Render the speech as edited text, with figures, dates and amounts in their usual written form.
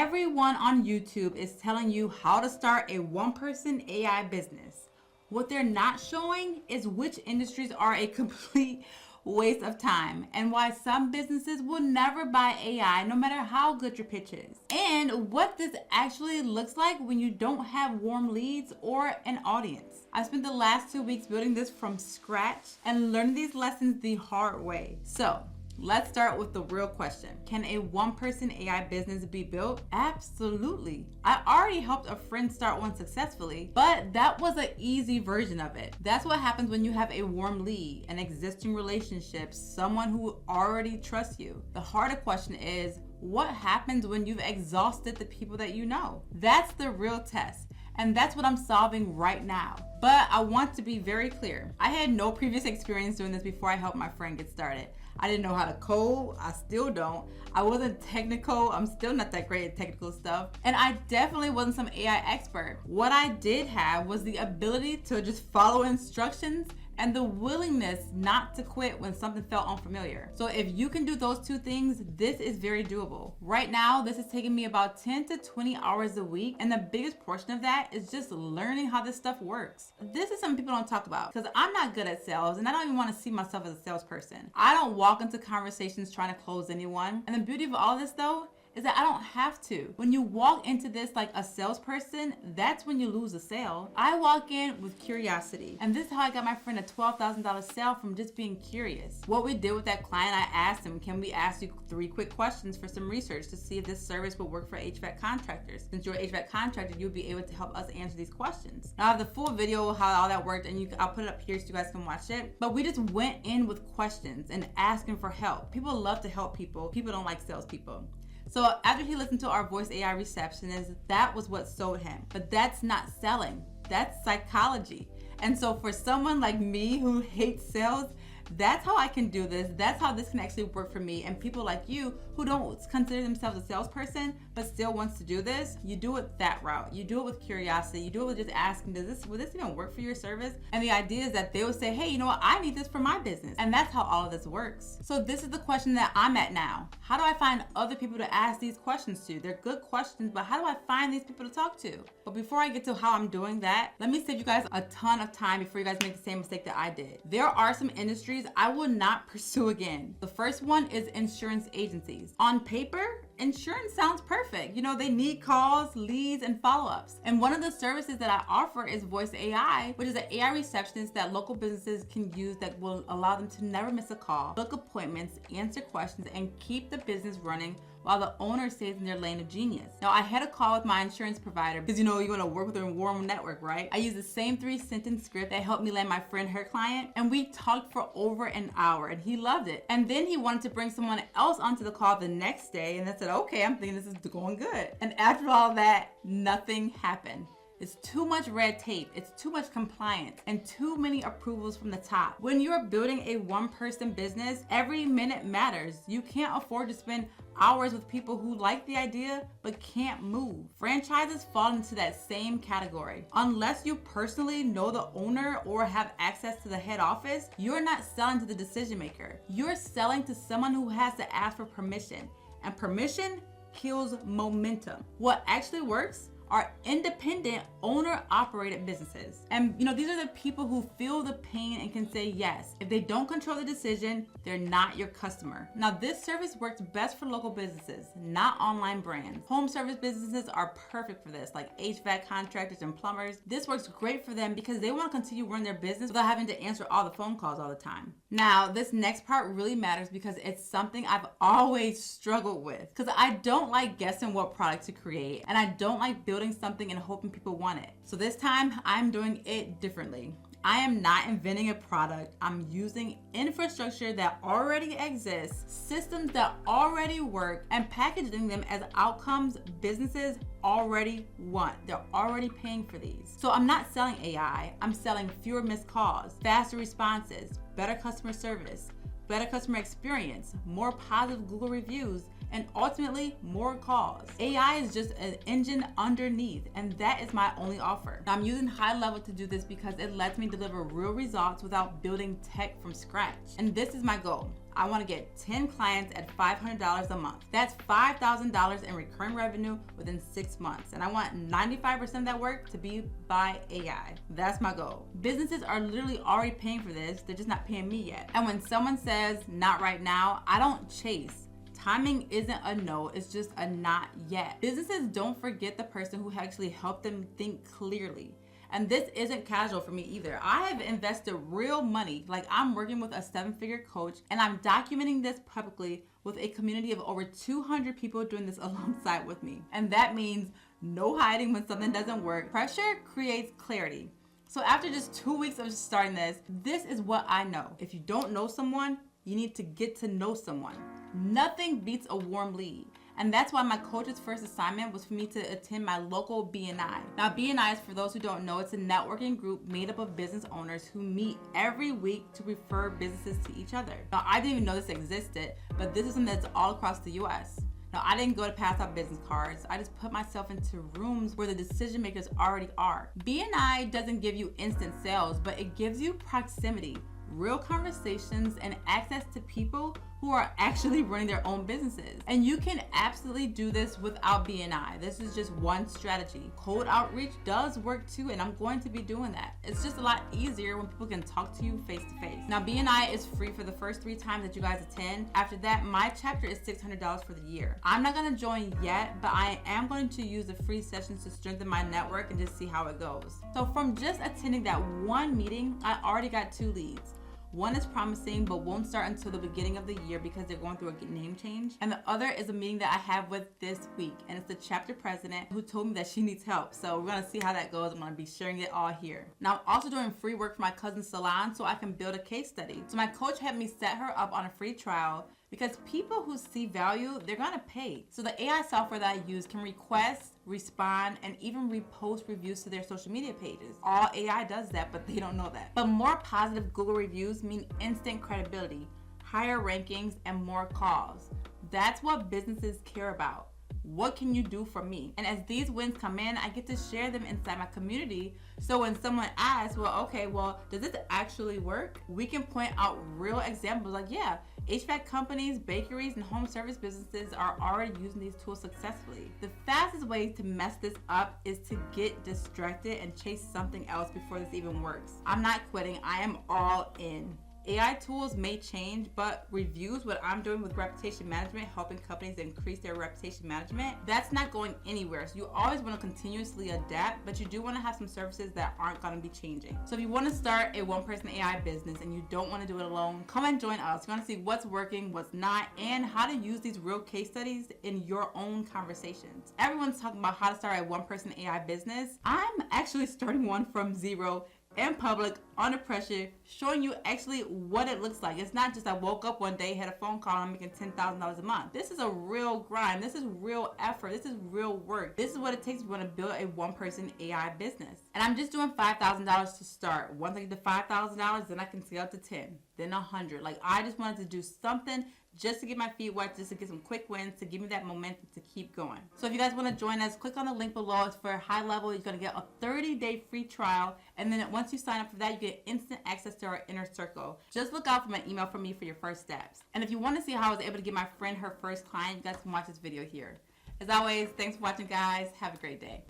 Everyone on YouTube is telling you how to start a one-person AI business. What they're not showing is which industries are a complete waste of time and why some businesses will never buy AI no matter how good your pitch is. And what this actually looks like when you don't have warm leads or an audience. I spent the last 2 weeks building this from scratch and learning these lessons the hard way. So let's start with the real question. Can a one-person AI business be built? Absolutely. I already helped a friend start one successfully, but that was an easy version of it. That's what happens when you have a warm lead, an existing relationship, someone who already trusts you. The harder question is, what happens when you've exhausted the people that you know? That's the real test. And that's what I'm solving right now. But I want to be very clear. I had no previous experience doing this before I helped my friend get started. I didn't know how to code. I still don't. I wasn't technical. I'm still not that great at technical stuff. And I definitely wasn't some AI expert. What I did have was the ability to just follow instructions and the willingness not to quit when something felt unfamiliar. So if you can do those two things, this is very doable. Right now, this is taking me about 10 to 20 hours a week, and the biggest portion of that is just learning how this stuff works. This is something people don't talk about because I'm not good at sales, and I don't even want to see myself as a salesperson. I don't walk into conversations trying to close anyone. And the beauty of all this though, is that I don't have to. When you walk into this like a salesperson, that's when you lose a sale. I walk in with curiosity. And this is how I got my friend a $12,000 sale from just being curious. What we did with that client, I asked him, can we ask you 3 quick questions for some research to see if this service will work for HVAC contractors? Since you're an HVAC contractor, you'll be able to help us answer these questions. Now I have the full video of how all that worked, and I'll put it up here so you guys can watch it. But we just went in with questions and asking for help. People love to help people. People don't like salespeople. So after he listened to our voice AI receptionist, that was what sold him. But that's not selling, that's psychology. And so for someone like me who hates sales, that's how I can do this. That's how this can actually work for me. And people like you who don't consider themselves a salesperson but still wants to do this, you do it that route. You do it with curiosity. You do it with just asking, will this even work for your service? And the idea is that they will say, hey, you know what? I need this for my business. And that's how all of this works. So this is the question that I'm at now. How do I find other people to ask these questions to? They're good questions, but how do I find these people to talk to? But before I get to how I'm doing that, let me save you guys a ton of time before you guys make the same mistake that I did. There are some industries I will not pursue again. The first one is insurance agencies. On paper, insurance sounds perfect. You know, they need calls, leads, and follow-ups. And one of the services that I offer is Voice AI, which is an AI receptionist that local businesses can use that will allow them to never miss a call, book appointments, answer questions, and keep the business running while the owner stays in their lane of genius. Now, I had a call with my insurance provider because, you know, you want to work with a warm network, right? I used the same 3-sentence script that helped me land my friend her client, and we talked for over an hour, and he loved it. And then he wanted to bring someone else onto the call the next day, and I said, okay, I'm thinking this is going good. And after all that, nothing happened. It's too much red tape, it's too much compliance, and too many approvals from the top. When you're building a one-person business, every minute matters. You can't afford to spend hours with people who like the idea but can't move. Franchises fall into that same category. Unless you personally know the owner or have access to the head office, you're not selling to the decision maker. You're selling to someone who has to ask for permission, and permission kills momentum. What actually works are independent owner-operated businesses. And you know, these are the people who feel the pain and can say yes. If they don't control the decision, they're not your customer. Now, this service works best for local businesses, not online brands. Home service businesses are perfect for this, like HVAC contractors and plumbers. This works great for them because they want to continue running their business without having to answer all the phone calls all the time. Now, this next part really matters because it's something I've always struggled with, because I don't like guessing what product to create, and I don't like building something and hoping people want it. So this time I'm doing it differently. I am not inventing a product. I'm using infrastructure that already exists, systems that already work, and packaging them as outcomes businesses already want. They're already paying for these. So I'm not selling AI. I'm selling fewer missed calls, faster responses, better customer service, better customer experience, more positive Google reviews, and ultimately more calls. AI is just an engine underneath, and that is my only offer. Now, I'm using high level to do this because it lets me deliver real results without building tech from scratch. And this is my goal. I want to get 10 clients at $500 a month. That's $5,000 in recurring revenue within 6 months. And I want 95% of that work to be by AI. That's my goal. Businesses are literally already paying for this. They're just not paying me yet. And when someone says, not right now, I don't chase. Timing isn't a no, it's just a not yet. Businesses don't forget the person who actually helped them think clearly. And this isn't casual for me either. I have invested real money. Like, I'm working with a 7-figure coach, and I'm documenting this publicly with a community of over 200 people doing this alongside with me. And that means no hiding when something doesn't work. Pressure creates clarity. So after just 2 weeks of starting this is what I know. If you don't know someone, you need to get to know someone. Nothing beats a warm lead. And that's why my coach's first assignment was for me to attend my local BNI. Now, BNI is, for those who don't know, it's a networking group made up of business owners who meet every week to refer businesses to each other. Now, I didn't even know this existed, but this is something that's all across the US. Now, I didn't go to pass out business cards. I just put myself into rooms where the decision makers already are. BNI doesn't give you instant sales, but it gives you proximity, real conversations, and access to people who are actually running their own businesses. And you can absolutely do this without BNI. This is just one strategy. Cold outreach does work too, and I'm going to be doing that. It's just a lot easier when people can talk to you face to face. Now, BNI is free for the first 3 times that you guys attend. After that, my chapter is $600 for the year. I'm not gonna join yet, but I am going to use the free sessions to strengthen my network and just see how it goes. So from just attending that one meeting, I already got 2 leads. One is promising, but won't start until the beginning of the year because they're going through a name change. And the other is a meeting that I have with this week. And it's the chapter president who told me that she needs help. So we're gonna see how that goes. I'm gonna be sharing it all here. Now, I'm also doing free work for my cousin's salon so I can build a case study. So my coach had me set her up on a free trial because people who see value, they're gonna pay. So the AI software that I use can request, respond, and even repost reviews to their social media pages. All AI does that, but they don't know that. But more positive Google reviews mean instant credibility, higher rankings, and more calls. That's what businesses care about. What can you do for me? And as these wins come in, I get to share them inside my community. So when someone asks, does this actually work? We can point out real examples like, yeah, HVAC companies, bakeries, and home service businesses are already using these tools successfully. The fastest way to mess this up is to get distracted and chase something else before this even works. I'm not quitting, I am all in. AI tools may change, but reviews, what I'm doing with reputation management, helping companies increase their reputation management, that's not going anywhere. So you always want to continuously adapt, but you do want to have some services that aren't going to be changing. So if you want to start a one-person AI business and you don't want to do it alone, come and join us. You want to see what's working, what's not, and how to use these real case studies in your own conversations. Everyone's talking about how to start a one-person AI business. I'm actually starting one from zero, in public, under pressure, showing you actually what it looks like. It's not just I woke up one day, had a phone call, and I'm making $10,000 a month. This is a real grind. This is real effort. This is real work. This is what it takes if you want to build a one-person AI business. And I'm just doing $5,000 to start. Once I get to $5,000, then I can scale up to 10, then 100. Like, I just wanted to do something just to get my feet wet, just to get some quick wins, to give me that momentum to keep going. So if you guys want to join us, click on the link below. It's for high level. You're going to get a 30-day free trial. And then once you sign up for that, you get instant access to our inner circle. Just look out for my email from me for your first steps. And if you want to see how I was able to get my friend her first client, you guys can watch this video here. As always, thanks for watching, guys. Have a great day.